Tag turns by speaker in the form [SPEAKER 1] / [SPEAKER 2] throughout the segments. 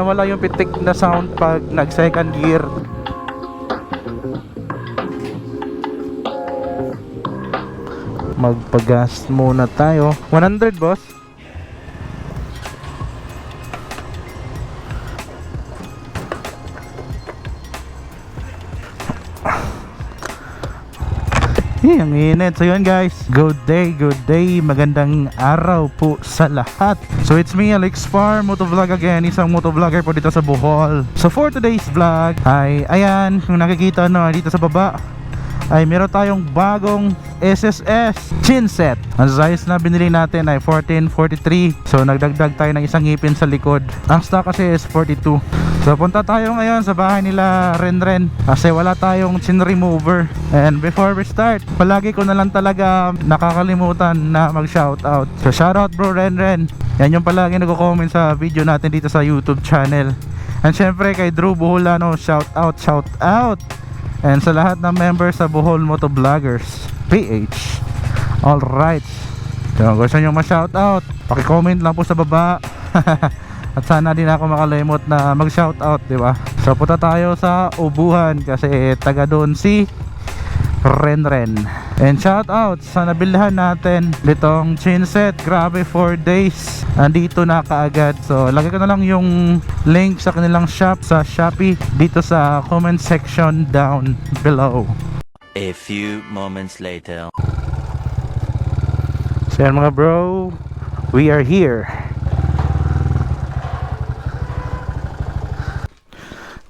[SPEAKER 1] nawala yung pitik na sound pag nag second gear. Magpagas muna tayo. 100 boss. Ang init. So yun guys, good day, magandang araw po sa lahat. So it's me, Alex Farm, motovlog again, isang motovlogger po dito sa Bohol. So for today's vlog ay, ayan, kung nakikita no, dito sa baba ay meron tayong bagong SSS chinset. Ang size na binili natin ay 1443. So nagdagdag tayo ng isang ngipin sa likod. Ang stock kasi is 42. So punta tayo ngayon sa bahay nila Renren kasi wala tayong chin remover. And before we start, palagi ko na lang talaga nakakalimutan na mag shoutout. So shoutout bro Renren. Yan yung palagi nagko-comment sa video natin dito sa YouTube channel. And syempre kay Drew Boholano, shoutout. And sa lahat ng members sa Bohol Motovloggers PH. Alright, kung gusto nyo ma-shoutout, paki-comment lang po sa baba. At sana din ako makalimot na mag-shoutout, diba? So punta tayo sa ubuhan kasi taga doon si Renren. And shoutout sa nabilhan natin ditong chinset. Grabe, 4 days andito na kaagad. So lagay ko na lang yung link sa kanilang shop sa Shopee dito sa comment section down below.
[SPEAKER 2] A few moments later.
[SPEAKER 1] So yan mga bro, we are here.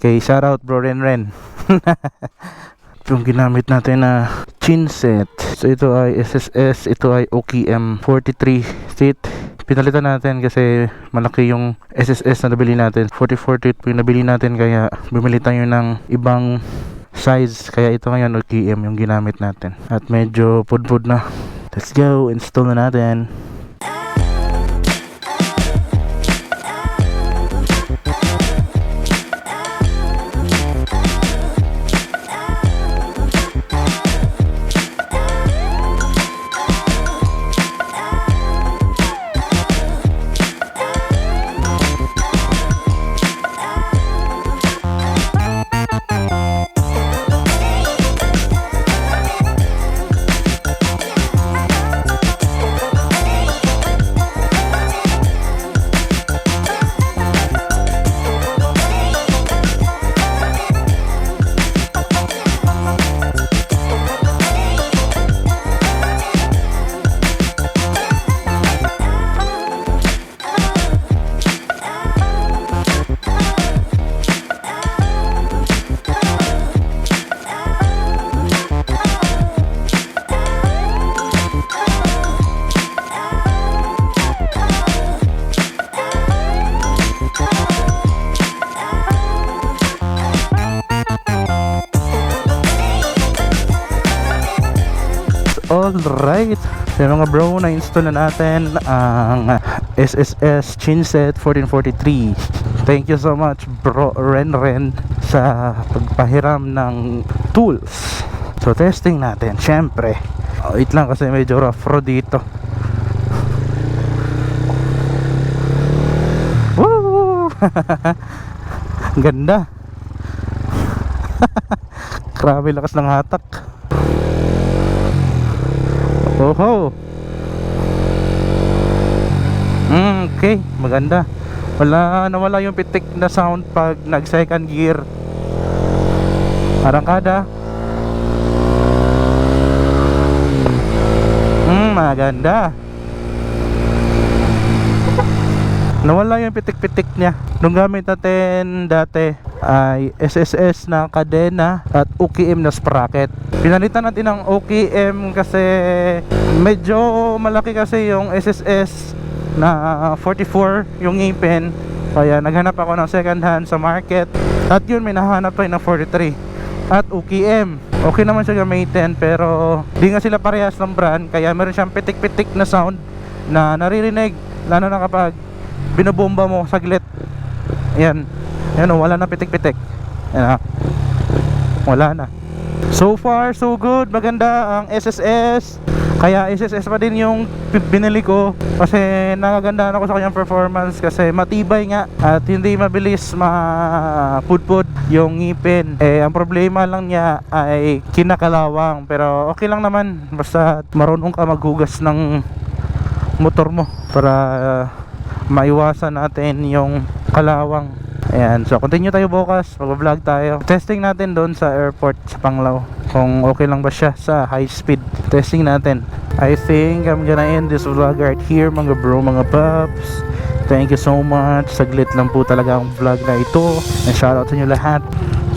[SPEAKER 1] Okay, shout out bro Renren. Yung ginamit natin na chinset. So ito ay SSS, ito ay OKM 43 seat. Pinalitan natin kasi malaki yung SSS na nabili natin. 44 yung nabili natin, kaya bumili tayo ng ibang size. Kaya ito ngayon OKM yung ginamit natin. At medyo pudpud na. Let's go, install na natin. Alright, so mga bro, na-install na natin ang SSS chinset 1443. Thank you so much bro Renren sa pagpahiram ng tools. So testing natin, syempre. Wait lang kasi medyo rough road dito. Woo! Ganda. Grabe lakas ng hatak. Oho. Okay, maganda. Nawala yung pitik na sound pag nag second gear. Arangkada. Maganda. Nawala yung pitik-pitik niya. Nung gamit natin dati ay SSS na kadena at OKM na sprocket. Pinalitan natin ng OKM kasi medyo malaki kasi yung SSS na 44 yung ngipin. Kaya naghanap ako ng second hand sa market. At yun, may nahanap tayo ng 43 at OKM. Okay naman siya gamitin, pero di nga sila parehas ng brand. Kaya meron siyang pitik-pitik na sound na naririnig, lalo na kapag binobomba mo saglit. Ayan, ayan o, wala na pitik-pitik. Ayan, wala na. So far so good, maganda ang SSS. Kaya SSS pa din yung binili ko kasi nakagandahan ako sa kanyang performance kasi matibay nga at hindi mabilis mapudpud yung ngipin. Ang problema lang niya ay kinakalawang, pero okay lang naman basta marunong ka maghugas ng motor mo para maiwasan natin yung kalawang. Ayan, so continue tayo bukas, mag-vlog tayo. Testing natin doon sa airport sa Panglao kung okay lang ba siya sa high speed. Testing natin. I think I'm gonna end this vlog right here mga bro, mga paps. Thank you so much. Saglit lang po talaga ang vlog na ito. And shoutout sa inyo lahat.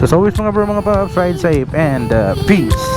[SPEAKER 1] So as always mga bro, mga paps, ride safe and peace.